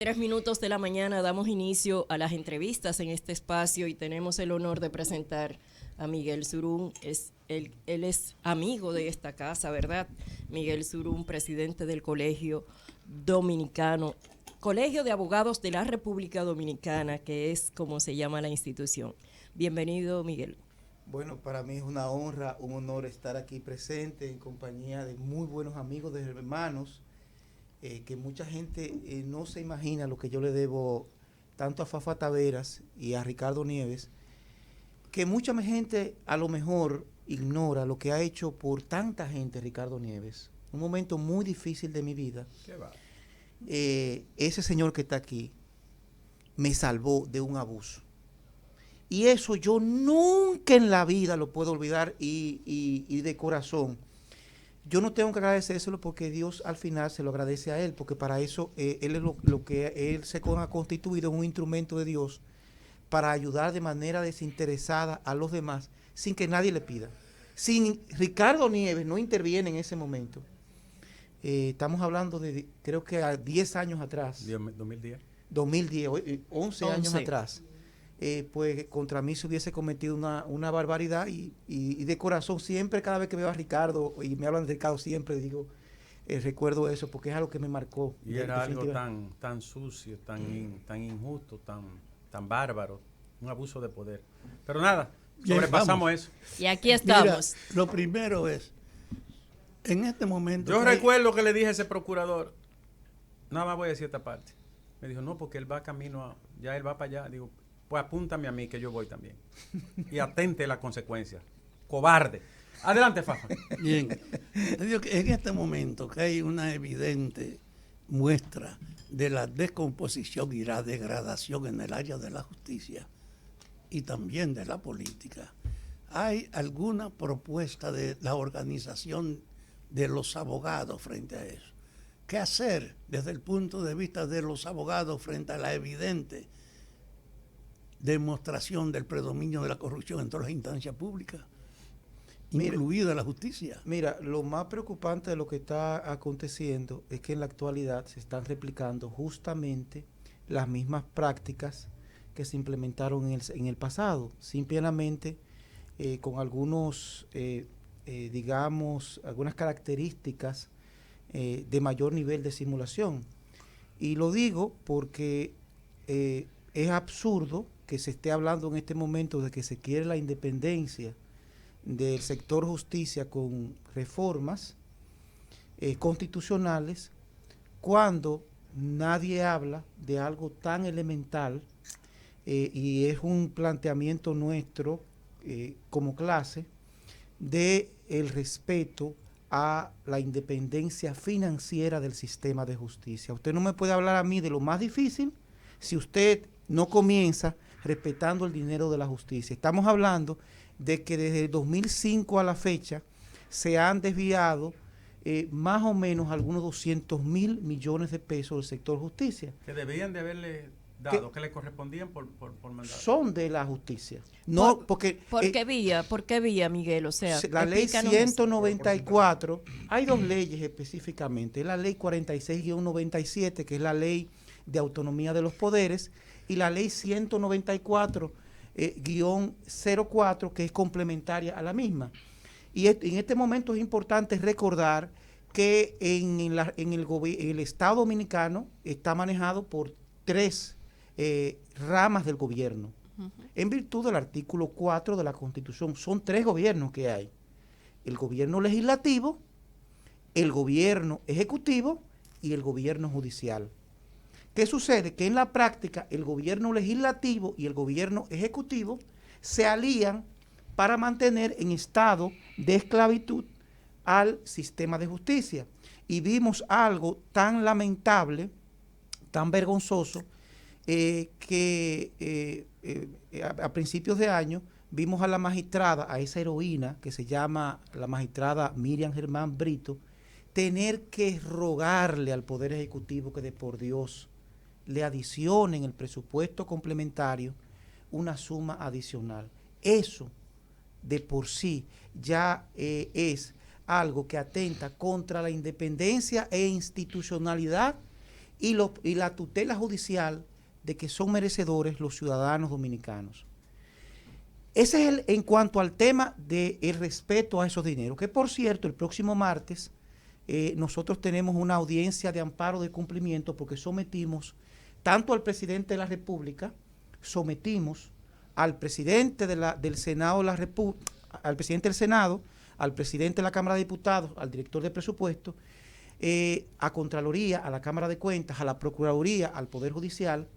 3 minutos de la mañana damos inicio a las entrevistas en este espacio y tenemos el honor de presentar a Miguel Surún. Él es amigo de esta casa, ¿verdad? Miguel Surún, presidente del Colegio Dominicano, Colegio de Abogados de la República Dominicana, que es como se llama la institución. Bienvenido, Miguel. Bueno, para mí es una honra, un honor estar aquí presente en compañía de muy buenos amigos, de hermanos, que mucha gente no se imagina lo que yo le debo tanto a Fafa Taveras y a Ricardo Nieves, que mucha gente a lo mejor ignora lo que ha hecho por tanta gente Ricardo Nieves. Un momento muy difícil de mi vida. ¿Qué va? Ese señor que está aquí me salvó de un abuso. Y eso yo nunca en la vida lo puedo olvidar y de corazón. Yo no tengo que agradecérselo porque Dios al final se lo agradece a él, porque para eso él es lo que él se ha constituido en un instrumento de Dios para ayudar de manera desinteresada a los demás sin que nadie le pida. Sin Ricardo Nieves no interviene en ese momento. Estamos hablando de creo que a 10 años atrás. 2010. 2010, 11 años atrás. Pues contra mí se hubiese cometido una barbaridad y de corazón siempre, cada vez que veo a Ricardo y me hablan de Ricardo, siempre digo, recuerdo eso porque es algo que me marcó. Y era algo tan sucio, tan injusto, tan bárbaro, un abuso de poder. Pero nada, sobrepasamos eso. Y aquí estamos. Mira, lo primero es, en este momento... Yo recuerdo que le dije a ese procurador, nada más voy a decir esta parte. Me dijo, no, porque él va camino, ya él va para allá. Digo, pues apúntame a mí que yo voy también. Y atente las consecuencias. Cobarde. Adelante, Fafa. Bien. Digo que en este momento que hay una evidente muestra de la descomposición y la degradación en el área de la justicia y también de la política, ¿hay alguna propuesta de la organización de los abogados frente a eso? ¿Qué hacer desde el punto de vista de los abogados frente a la evidente demostración del predominio de la corrupción en todas las instancias públicas, incluida la justicia? Mira, lo más preocupante de lo que está aconteciendo es que en la actualidad se están replicando justamente las mismas prácticas que se implementaron en el pasado, simplemente con algunos, digamos, algunas características de mayor nivel de simulación. Y lo digo porque es absurdo que se esté hablando en este momento de que se quiere la independencia del sector justicia con reformas constitucionales cuando nadie habla de algo tan elemental y es un planteamiento nuestro como clase de el respeto a la independencia financiera del sistema de justicia. Usted no me puede hablar a mí de lo más difícil si usted no comienza respetando el dinero de la justicia. Estamos hablando de que desde el 2005 a la fecha se han desviado más o menos algunos 200.000 millones de pesos del sector justicia. Que debían de haberle dado, que le correspondían por mandato. Son de la justicia. No, ¿Por qué vía? ¿Por qué vía, Miguel? O sea, la ley 194, hay dos leyes específicamente, la ley 46-97, que es la ley de autonomía de los poderes, y la ley 194-04, que es complementaria a la misma. Y en este momento es importante recordar que en el Estado Dominicano está manejado por tres ramas del gobierno. En virtud del artículo 4 de la Constitución, son tres gobiernos que hay. El gobierno legislativo, el gobierno ejecutivo y el gobierno judicial. ¿Qué sucede? Que en la práctica el gobierno legislativo y el gobierno ejecutivo se alían para mantener en estado de esclavitud al sistema de justicia. Y vimos algo tan lamentable, tan vergonzoso, que a principios de año vimos a la magistrada, a esa heroína que se llama la magistrada Miriam Germán Brito, tener que rogarle al Poder Ejecutivo que de por Dios le adicionen el presupuesto complementario una suma adicional. Eso de por sí ya es algo que atenta contra la independencia e institucionalidad y la tutela judicial de que son merecedores los ciudadanos dominicanos. Ese es en cuanto al tema del respeto a esos dineros, que por cierto, el próximo martes nosotros tenemos una audiencia de amparo de cumplimiento porque sometimos tanto al presidente de la República, sometimos al presidente del Senado de la República, al presidente del Senado, al presidente de la Cámara de Diputados, al director de presupuesto, a Contraloría, a la Cámara de Cuentas, a la Procuraduría, al Poder Judicial,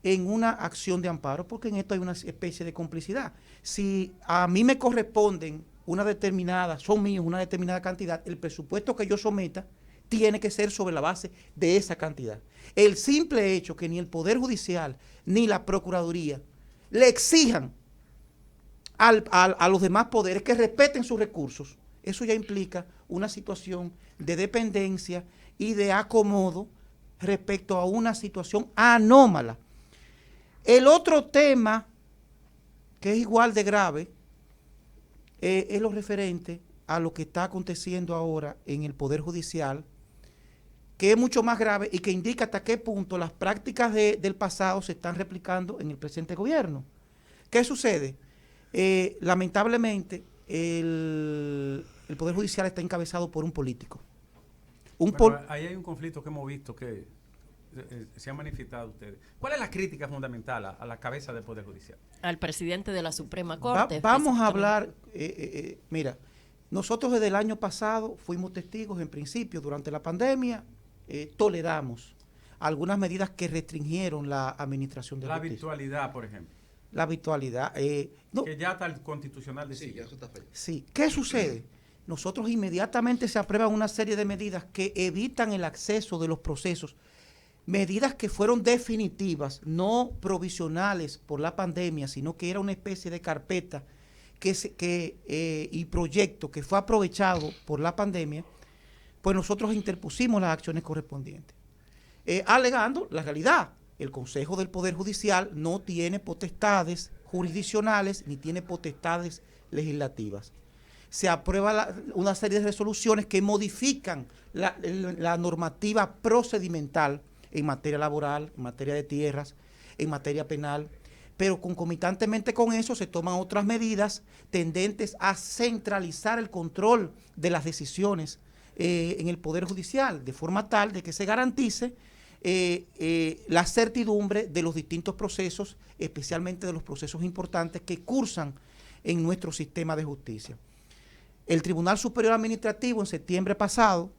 en una acción de amparo, porque en esto hay una especie de complicidad. Si a mí me corresponden una determinada, son míos una determinada cantidad, el presupuesto que yo someta tiene que ser sobre la base de esa cantidad. El simple hecho que ni el Poder Judicial ni la Procuraduría le exijan a los demás poderes que respeten sus recursos, eso ya implica una situación de dependencia y de acomodo respecto a una situación anómala. El otro tema, que es igual de grave, es lo referente a lo que está aconteciendo ahora en el Poder Judicial, que es mucho más grave y que indica hasta qué punto las prácticas del pasado se están replicando en el presente gobierno. ¿Qué sucede? Lamentablemente, el Poder Judicial está encabezado por un político. Ahí hay un conflicto que hemos visto que se han manifestado ustedes. ¿Cuál es la crítica fundamental a la cabeza del Poder Judicial? Al presidente de la Suprema Corte. Vamos a hablar, mira, nosotros desde el año pasado fuimos testigos en principio durante la pandemia, toleramos algunas medidas que restringieron la administración de la justicia. Virtualidad, por ejemplo. La virtualidad. No. Que ya está el constitucional de sí, ya eso está fallado. Sí. ¿Qué sucede? Nosotros inmediatamente se aprueban una serie de medidas que evitan el acceso de los procesos, medidas que fueron definitivas, no provisionales por la pandemia, sino que era una especie de carpeta y proyecto que fue aprovechado por la pandemia, pues nosotros interpusimos las acciones correspondientes, alegando la realidad. El Consejo del Poder Judicial no tiene potestades jurisdiccionales ni tiene potestades legislativas. Se aprueba una serie de resoluciones que modifican la normativa procedimental en materia laboral, en materia de tierras, en materia penal, pero concomitantemente con eso se toman otras medidas tendentes a centralizar el control de las decisiones en el Poder Judicial, de forma tal de que se garantice la certidumbre de los distintos procesos, especialmente de los procesos importantes que cursan en nuestro sistema de justicia. El Tribunal Superior Administrativo en septiembre pasado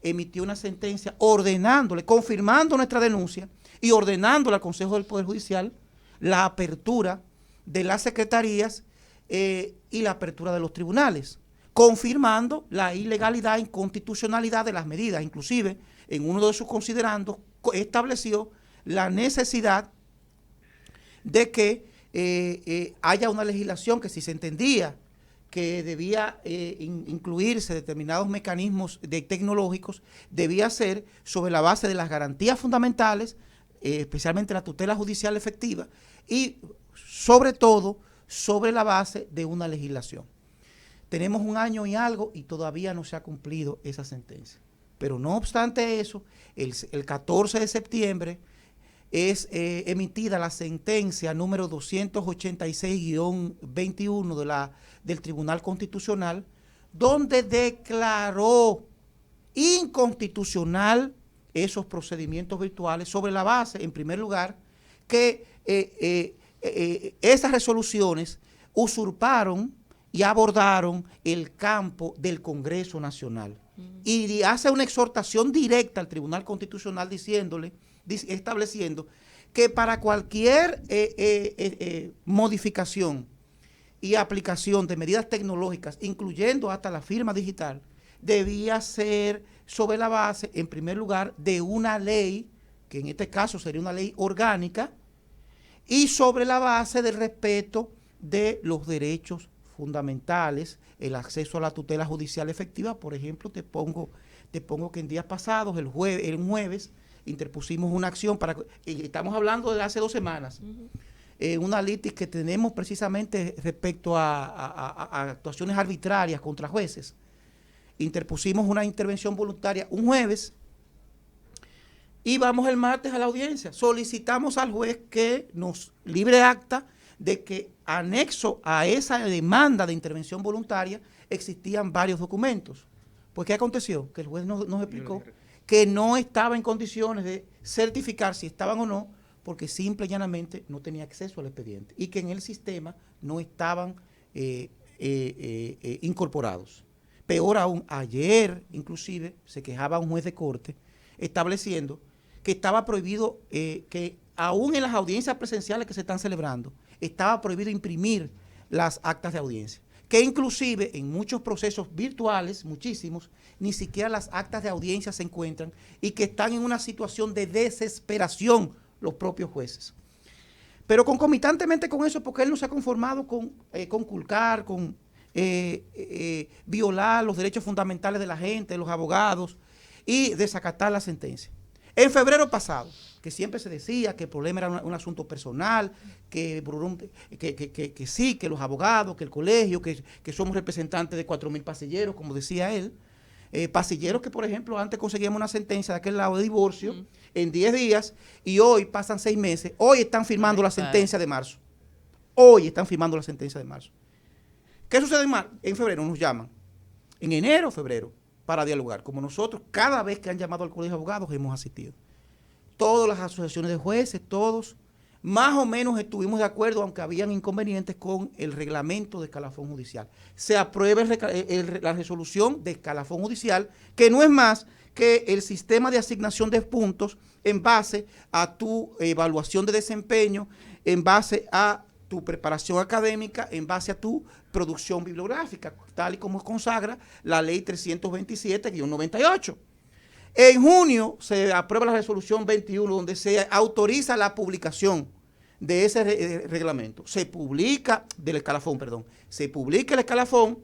emitió una sentencia ordenándole, confirmando nuestra denuncia y ordenándole al Consejo del Poder Judicial la apertura de las secretarías y la apertura de los tribunales, confirmando la ilegalidad e inconstitucionalidad de las medidas. Inclusive, en uno de sus considerandos, estableció la necesidad de que haya una legislación que, si se entendía que debía incluirse determinados mecanismos tecnológicos, debía ser sobre la base de las garantías fundamentales, especialmente la tutela judicial efectiva, y sobre todo sobre la base de una legislación. Tenemos un año y algo y todavía no se ha cumplido esa sentencia. Pero no obstante eso, el 14 de septiembre es emitida la sentencia número 286-21 del Tribunal Constitucional, donde declaró inconstitucional esos procedimientos virtuales sobre la base, en primer lugar, que esas resoluciones usurparon y abordaron el campo del Congreso Nacional. Y hace una exhortación directa al Tribunal Constitucional estableciendo que para cualquier modificación y aplicación de medidas tecnológicas, incluyendo hasta la firma digital, debía ser sobre la base, en primer lugar, de una ley, que en este caso sería una ley orgánica, y sobre la base del respeto de los derechos fundamentales, el acceso a la tutela judicial efectiva. Por ejemplo, te pongo que en días pasados, el jueves, interpusimos una acción estamos hablando de hace 2 semanas, una litis que tenemos precisamente respecto a actuaciones arbitrarias contra jueces. Interpusimos una intervención voluntaria un jueves y vamos el martes a la audiencia. Solicitamos al juez que nos libre acta de que anexo a esa demanda de intervención voluntaria existían varios documentos. Pues, ¿qué aconteció? Que el juez nos explicó que no estaba en condiciones de certificar si estaban o no, porque simple y llanamente no tenía acceso al expediente y que en el sistema no estaban incorporados. Peor aún, ayer inclusive se quejaba un juez de corte estableciendo que estaba prohibido, que aún en las audiencias presenciales que se están celebrando, estaba prohibido imprimir las actas de audiencia. Que inclusive en muchos procesos virtuales, muchísimos, ni siquiera las actas de audiencia se encuentran y que están en una situación de desesperación los propios jueces. Pero concomitantemente con eso, porque él no se ha conformado con conculcar, con violar los derechos fundamentales de la gente, de los abogados y desacatar la sentencia. En febrero pasado, que siempre se decía que el problema era un asunto personal, que sí, que los abogados, que el colegio, que somos representantes de 4.000 pasilleros, como decía él, pasilleros que, por ejemplo, antes conseguíamos una sentencia de aquel lado de divorcio en 10 días y hoy pasan 6 meses, hoy están firmando la sentencia de marzo. Hoy están firmando la sentencia de marzo. ¿Qué sucede en febrero? Nos llaman. En enero, febrero, para dialogar. Como nosotros, cada vez que han llamado al colegio de abogados, hemos asistido. Todas las asociaciones de jueces, todos, más o menos estuvimos de acuerdo, aunque habían inconvenientes con el reglamento de escalafón judicial. Se aprueba la resolución de escalafón judicial, que no es más que el sistema de asignación de puntos en base a tu evaluación de desempeño, en base a tu preparación académica, en base a tu producción bibliográfica, tal y como consagra la ley 327-98. En junio se aprueba la resolución 21, donde se autoriza la publicación de ese reglamento. Se publica el escalafón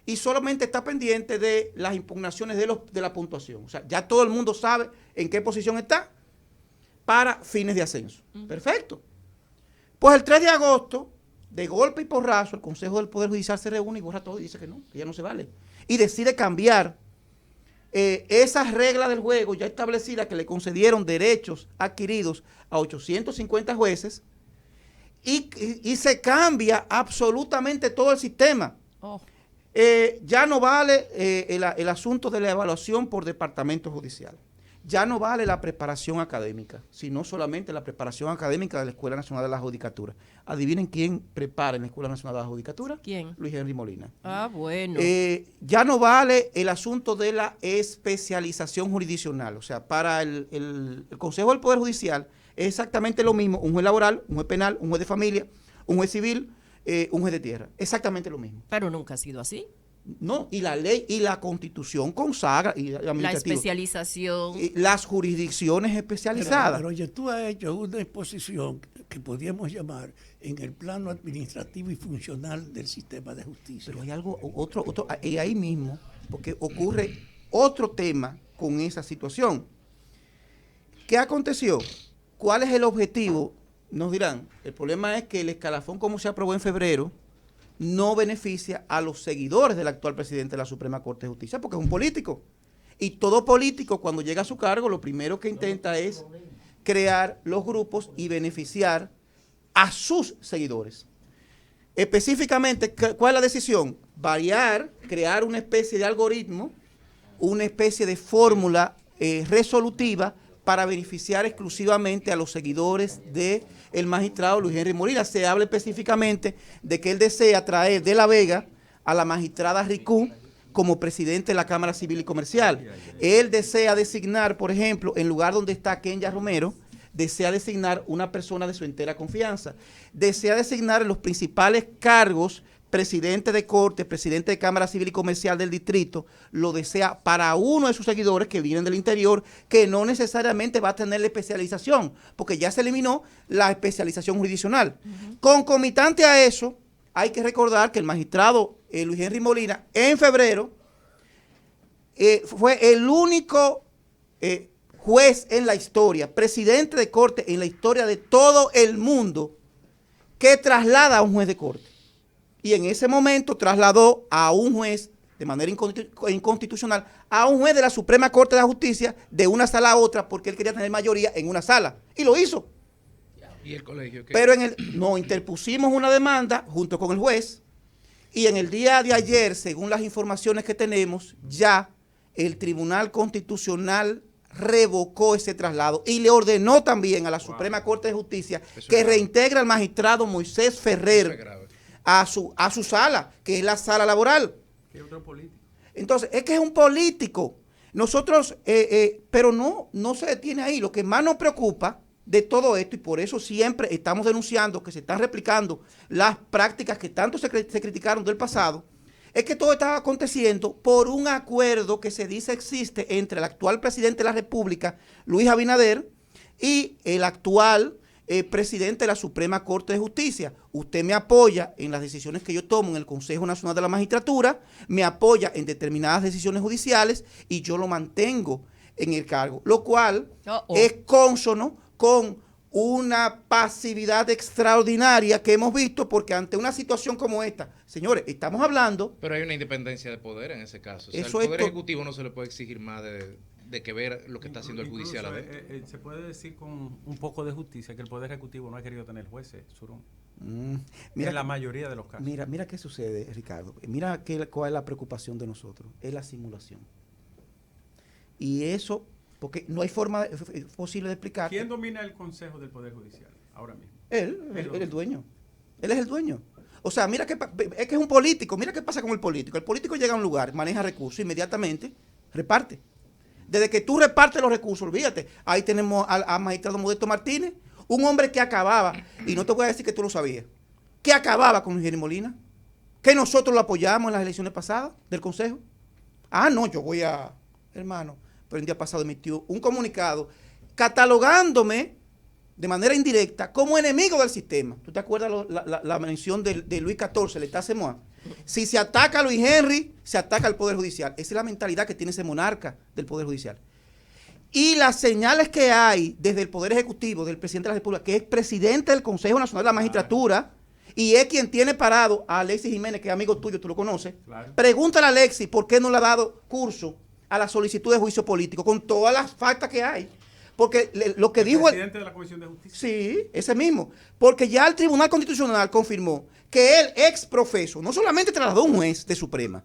y solamente está pendiente de las impugnaciones de la puntuación. O sea, ya todo el mundo sabe en qué posición está para fines de ascenso. Perfecto. Pues el 3 de agosto, de golpe y porrazo, el Consejo del Poder Judicial se reúne y borra todo y dice que no, que ya no se vale. Y decide cambiar esas reglas del juego ya establecidas que le concedieron derechos adquiridos a 850 jueces y se cambia absolutamente todo el sistema. Ya no vale el asunto de la evaluación por departamento judicial. Ya no vale la preparación académica, sino solamente la preparación académica de la Escuela Nacional de la Judicatura. Adivinen quién prepara en la Escuela Nacional de la Judicatura. ¿Quién? Luis Henry Molina. Ah, bueno. Ya no vale el asunto de la especialización jurisdiccional. O sea, para el Consejo del Poder Judicial es exactamente lo mismo. Un juez laboral, un juez penal, un juez de familia, un juez civil, un juez de tierra. Exactamente lo mismo. Pero nunca ha sido así. No, y la ley y la Constitución consagra la especialización, las jurisdicciones especializadas. Pero oye, tú has hecho una exposición que podríamos llamar en el plano administrativo y funcional del sistema de justicia. Pero hay algo, otro, ahí mismo, porque ocurre otro tema con esa situación. ¿Qué aconteció? ¿Cuál es el objetivo? Nos dirán, el problema es que el escalafón, como se aprobó en febrero, no beneficia a los seguidores del actual presidente de la Suprema Corte de Justicia, porque es un político. Y todo político, cuando llega a su cargo, lo primero que intenta es crear los grupos y beneficiar a sus seguidores. Específicamente, ¿cuál es la decisión? Variar, crear una especie de algoritmo, una especie de fórmula resolutiva para beneficiar exclusivamente a los seguidores del magistrado Luis Henry Molina. Se habla específicamente de que él desea traer de La Vega a la magistrada Ricú como presidente de la Cámara Civil y Comercial. Él desea designar, por ejemplo, en lugar donde está Kenya Romero, desea designar una persona de su entera confianza. Desea designar en los principales cargos, presidente de corte, presidente de Cámara Civil y Comercial del distrito, lo desea para uno de sus seguidores que vienen del interior, que no necesariamente va a tener la especialización, porque ya se eliminó la especialización jurisdiccional. Concomitante a eso, hay que recordar que el magistrado Luis Henry Molina, en febrero, fue el único juez en la historia, presidente de corte en la historia de todo el mundo, que traslada a un juez de corte. Y en ese momento trasladó a un juez de manera inconstitucional a un juez de la Suprema Corte de Justicia de una sala a otra porque él quería tener mayoría en una sala. Y lo hizo. ¿Y el colegio qué? Pero no, interpusimos una demanda junto con el juez y en el día de ayer, según las informaciones que tenemos, ya el Tribunal Constitucional revocó ese traslado y le ordenó también a la Suprema Corte de Justicia que reintegre al magistrado Moisés Ferrer a su sala, que es la sala laboral. ¿Qué otro político? Entonces, es que es un político. Nosotros, pero no se detiene ahí. Lo que más nos preocupa de todo esto, y por eso siempre estamos denunciando que se están replicando las prácticas que tanto se criticaron del pasado, es que todo está aconteciendo por un acuerdo que se dice existe entre el actual presidente de la República, Luis Abinader, y el actual presidente de la Suprema Corte de Justicia. Usted me apoya en las decisiones que yo tomo en el Consejo Nacional de la Magistratura, me apoya en determinadas decisiones judiciales y yo lo mantengo en el cargo, lo cual es cónsono con una pasividad extraordinaria que hemos visto, porque ante una situación como esta, señores, estamos hablando... Pero hay una independencia de poder en ese caso. O sea, eso el Poder Ejecutivo no se le puede exigir más de que ver lo que está haciendo el judicial adentro. Se puede decir con un poco de justicia que el Poder Ejecutivo no ha querido tener jueces, Surún. Mira, en la mayoría de los casos. Mira qué sucede, Ricardo. Mira cuál es la preocupación de nosotros. Es la simulación. Y eso... porque no hay forma posible de explicar. ¿Quién domina el Consejo del Poder Judicial ahora mismo? Él es el dueño. Él es el dueño. O sea, mira es que es un político. Mira qué pasa con el político. El político llega a un lugar, maneja recursos, inmediatamente reparte. Desde que tú repartes los recursos, olvídate. Ahí tenemos al magistrado Modesto Martínez, un hombre que acababa, y no te voy a decir que tú lo sabías, que acababa con Luis Henry Molina, que nosotros lo apoyamos en las elecciones pasadas del Consejo. Ah, no, yo voy a... Hermano... pero el día pasado emitió un comunicado catalogándome de manera indirecta como enemigo del sistema. ¿Tú te acuerdas la mención de Luis XIV, el Estado Semoa? Si se ataca a Luis Henry, se ataca al Poder Judicial. Esa es la mentalidad que tiene ese monarca del Poder Judicial. Y las señales que hay desde el Poder Ejecutivo, del presidente de la República, que es presidente del Consejo Nacional de la Magistratura, y es quien tiene parado a Alexis Jiménez, que es amigo tuyo, tú lo conoces. Claro. Pregúntale a Alexis por qué no le ha dado curso a la solicitud de juicio político, con todas las faltas que hay. Porque lo que dijo... ¿El presidente de la Comisión de Justicia? Sí, ese mismo. Porque ya el Tribunal Constitucional confirmó que él, ex profeso, no solamente trasladó un juez de Suprema,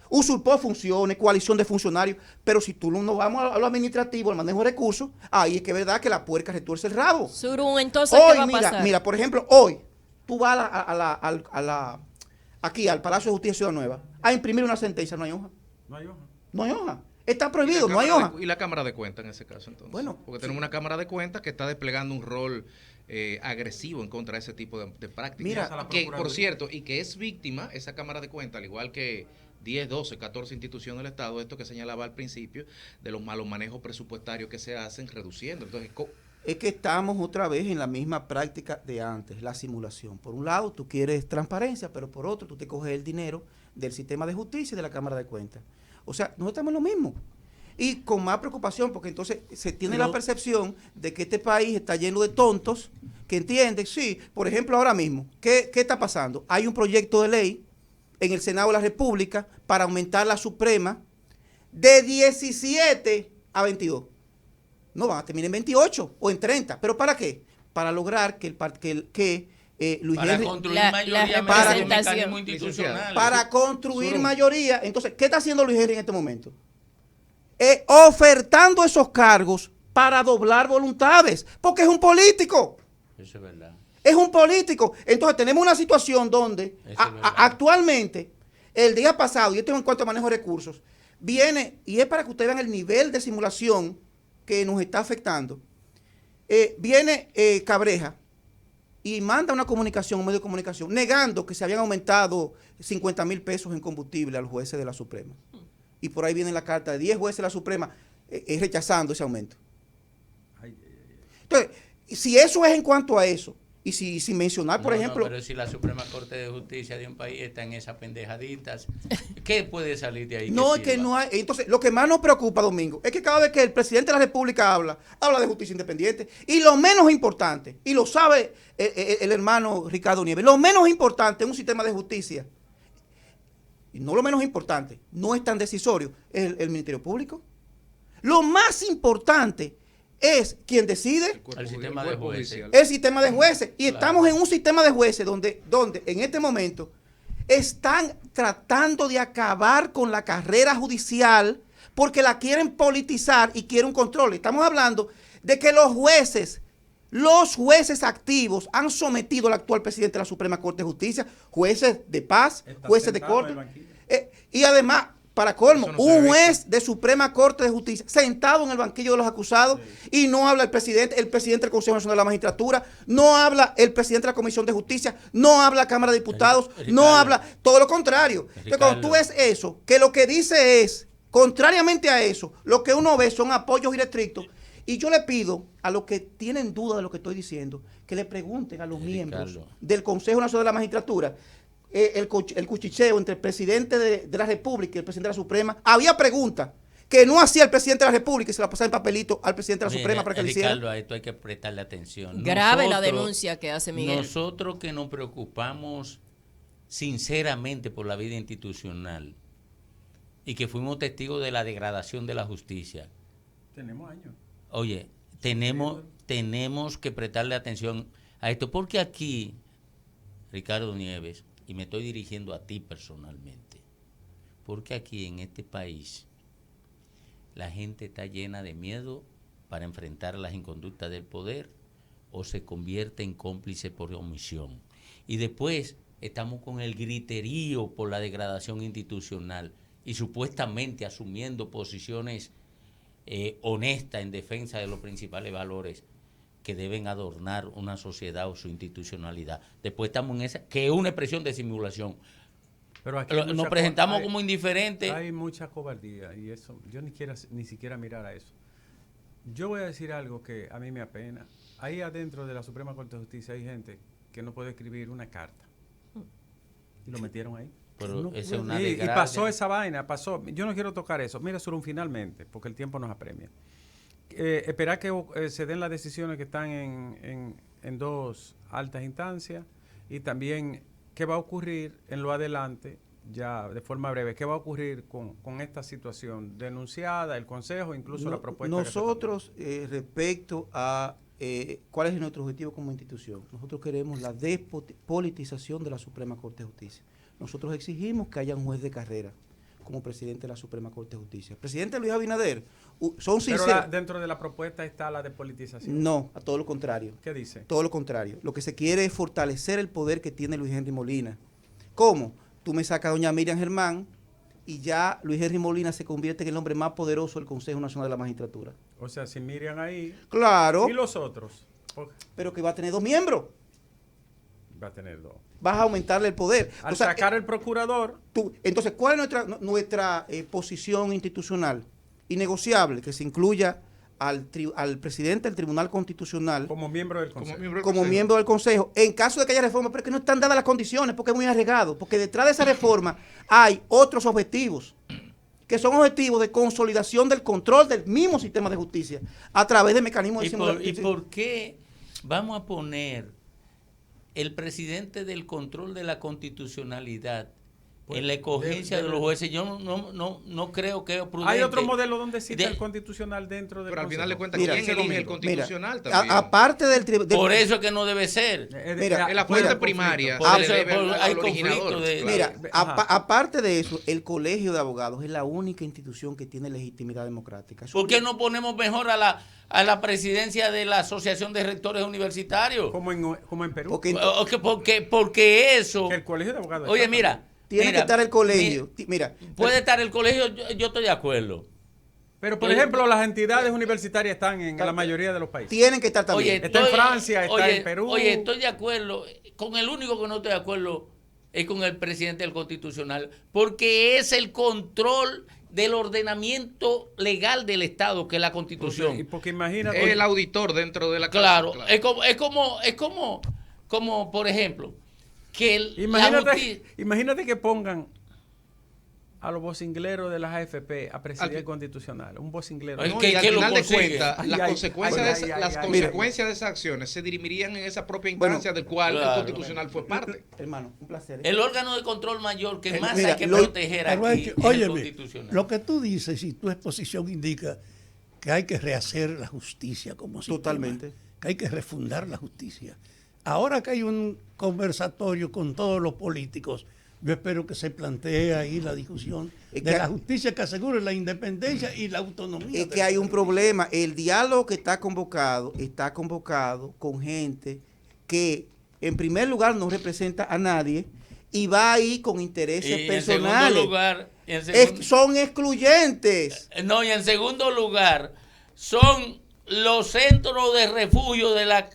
usurpó funciones, coalición de funcionarios, pero si tú no vamos a lo administrativo, al manejo de recursos, ahí es que es verdad que la puerca retuerce el rabo. Surún, entonces, hoy, ¿qué va a pasar? Mira, por ejemplo, hoy, tú vas aquí al Palacio de Justicia de Ciudad Nueva a imprimir una sentencia, no hay hoja. No hay hoja. No hay hoja. Está prohibido, no hay hoja. ¿Y la Cámara de Cuentas en ese caso entonces? Bueno, porque tenemos una Cámara de Cuentas que está desplegando un rol agresivo en contra de ese tipo de prácticas. Mira, que, por cierto, y que es víctima, esa Cámara de Cuentas, al igual que 10, 12, 14 instituciones del Estado, esto que señalaba al principio, de los malos manejos presupuestarios que se hacen reduciendo. Entonces, es que estamos otra vez en la misma práctica de antes, la simulación. Por un lado, tú quieres transparencia, pero por otro, tú te coges el dinero del sistema de justicia y de la Cámara de Cuentas. O sea, no estamos en lo mismo. Y con más preocupación, porque entonces se tiene la percepción de que este país está lleno de tontos que entienden. Sí, por ejemplo, ahora mismo, ¿qué está pasando? Hay un proyecto de ley en el Senado de la República para aumentar la Suprema de 17 a 22. No van a terminar en 28 o en 30. ¿Pero para qué? Para lograr que Luis para Henry, construir mayoría mecanismo institucional. Para construir mayoría. Entonces, ¿qué está haciendo Luis Henry en este momento? Ofertando esos cargos para doblar voluntades, porque es un político. Eso es verdad. Es un político. Entonces, tenemos una situación donde actualmente, el día pasado, y esto en cuanto a manejo de recursos, viene, y es para que ustedes vean el nivel de simulación que nos está afectando, viene Cabreja y manda una comunicación, un medio de comunicación, negando que se habían aumentado 50,000 pesos en combustible a los jueces de la Suprema. Y por ahí viene la carta de 10 jueces de la Suprema rechazando ese aumento. Entonces, si eso es en cuanto a eso, y si mencionar, por ejemplo... pero si la Suprema Corte de Justicia de un país está en esas pendejaditas, ¿qué puede salir de ahí? No, es que no hay... Entonces, lo que más nos preocupa, Domingo, es que cada vez que el presidente de la República habla de justicia independiente, y lo menos importante, y lo sabe el hermano Ricardo Nieves, lo menos importante en un sistema de justicia, y no lo menos importante, no es tan decisorio, es el Ministerio Público. Lo más importante es quien decide El sistema de jueces. el sistema de jueces. Y Claro. estamos en un sistema de jueces donde en este momento están tratando de acabar con la carrera judicial porque la quieren politizar y quieren un control. Estamos hablando de que los jueces activos han sometido al actual presidente de la Suprema Corte de Justicia, jueces de paz, Está jueces de sentado en corte. el banquillo. Y además, para colmo, Eso no se un ve. juez de Suprema Corte de Justicia sentado en el banquillo de los acusados y no habla el presidente del Consejo Nacional de la Magistratura, no habla el presidente de la Comisión de Justicia, no habla la Cámara de Diputados, no Ricardo. habla, todo lo contrario. Entonces, cuando tú ves eso, que lo que dice es, contrariamente a eso, lo que uno ve son apoyos irrestrictos. Y yo le pido a los que tienen duda de lo que estoy diciendo, que le pregunten a los miembros Ricardo. del Consejo Nacional de la Magistratura, el cuchicheo entre el presidente de la República y el presidente de la Suprema. Había preguntas que no hacía el presidente de la República y se la pasaba en papelito al presidente de la Mira, Suprema para que le hiciera. Ricardo, a esto hay que prestarle atención. Grave la Nosotros- denuncia que hace Miguel. Nosotros que nos preocupamos sinceramente por la vida institucional y que fuimos testigos de la degradación de la justicia, Tenemos años. oye, tenemos que prestarle atención a esto, porque aquí, Ricardo Nieves, y me estoy dirigiendo a ti personalmente, porque aquí en este país la gente está llena de miedo para enfrentar las inconductas del poder o se convierte en cómplice por omisión. Y después estamos con el griterío por la degradación institucional y supuestamente asumiendo posiciones honestas en defensa de los principales valores que deben adornar una sociedad o su institucionalidad. Después estamos en esa, que es una expresión de simulación. Pero aquí hay Nos mucha presentamos hay- como indiferentes. Hay mucha cobardía y eso, yo ni siquiera mirar a eso. Yo voy a decir algo que a mí me apena. Ahí adentro de la Suprema Corte de Justicia hay gente que no puede escribir una carta. Y lo metieron ahí. Pero No esa es puede. una Y desgracia. pasó esa vaina, pasó. Yo no quiero tocar eso. Mira, Surún, finalmente, porque el tiempo nos apremia. Esperar que se den las decisiones que están en dos altas instancias y también qué va a ocurrir en lo adelante, ya de forma breve, qué va a ocurrir con esta situación denunciada, el Consejo, incluso la propuesta. Nosotros, respecto a cuál es nuestro objetivo como institución, nosotros queremos la despolitización de la Suprema Corte de Justicia. Nosotros exigimos que haya un juez de carrera como presidente de la Suprema Corte de Justicia. El presidente Luis Abinader, son Pero sinceros. dentro de la propuesta está la despolitización. No, a todo lo contrario. ¿Qué dice? Todo lo contrario. Lo que se quiere es fortalecer el poder que tiene Luis Henry Molina. ¿Cómo? Tú me sacas a doña Miriam Germán y ya Luis Henry Molina se convierte en el hombre más poderoso del Consejo Nacional de la Magistratura. O sea, si Miriam ahí. Claro, ¿Y los otros? pero que va a tener 2 miembros. Va a tener 2. Vas a aumentarle el poder. Al O sea, sacar el procurador, entonces, ¿cuál es nuestra posición institucional? Innegociable, que se incluya al presidente del Tribunal Constitucional como miembro del Consejo. como miembro del Consejo, en caso de que haya reforma, pero que no están dadas las condiciones, porque es muy arriesgado, porque detrás de esa reforma hay otros objetivos, que son objetivos de consolidación del control del mismo sistema de justicia, a través de mecanismos de ¿Y simulación. por qué vamos a poner el presidente del control de la constitucionalidad Pues, en la escogencia de los jueces? Yo no creo que es prudente. Hay otro modelo donde existe De- el constitucional dentro del Pero al final de Consejo. cuentas, Mira, ¿quién ese elige el domingo. constitucional Mira, también? aparte del Por eso es que no debe ser. Mira, en la fuente mira, primaria por se eso le debe hay al conflicto originador. de- claro. Mira, Ajá. aparte de eso, el Colegio de Abogados es la única institución que tiene legitimidad democrática. ¿Por qué no ponemos mejor a la presidencia de la Asociación de Rectores Universitarios? Como en Perú. Porque eso... Que el colegio de abogados. Oye, está mira... Tiene mira, que estar el colegio. Mira, Puede estar el colegio, yo estoy de acuerdo. Pero, por ejemplo, las entidades universitarias están en la mayoría de los países. tienen que estar también. Está en Francia, está en Perú. Oye, estoy de acuerdo. Con el único que no estoy de acuerdo es con el presidente del Constitucional, porque es el control del ordenamiento legal del Estado, que es la Constitución. Y porque imagínate. Es el auditor dentro de la casa. Claro, es como, por ejemplo, que Imagínate que pongan a los vocingleros de las AFP a presidir constitucional. Un vocinglero. Ay, No, ¿Qué- y al qué lo final de consigue? cuentas, Ay, las ay, consecuencias, ay, de, ay, las ay, consecuencias de esas acciones se dirimirían en esa propia Bueno, instancia del cual claro. el constitucional fue parte. Hermano, un placer. El órgano de control mayor que más mira, hay que lo- proteger Pero aquí es el óyeme, constitucional. lo que tú dices y tu exposición indica que hay que rehacer la justicia como sistema, Totalmente. que hay que refundar la justicia. Ahora que hay un conversatorio con todos los políticos, yo espero que se plantee ahí la discusión Es de que- la justicia que asegure la independencia y la autonomía. Es que hay un problema. El diálogo que está convocado con gente que, en primer lugar, no representa a nadie y va ahí con intereses Y en personales. segundo lugar, Son excluyentes. no, y en segundo lugar, son los centros de refugio de la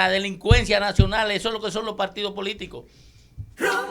delincuencia nacional. Eso es lo que son los partidos políticos.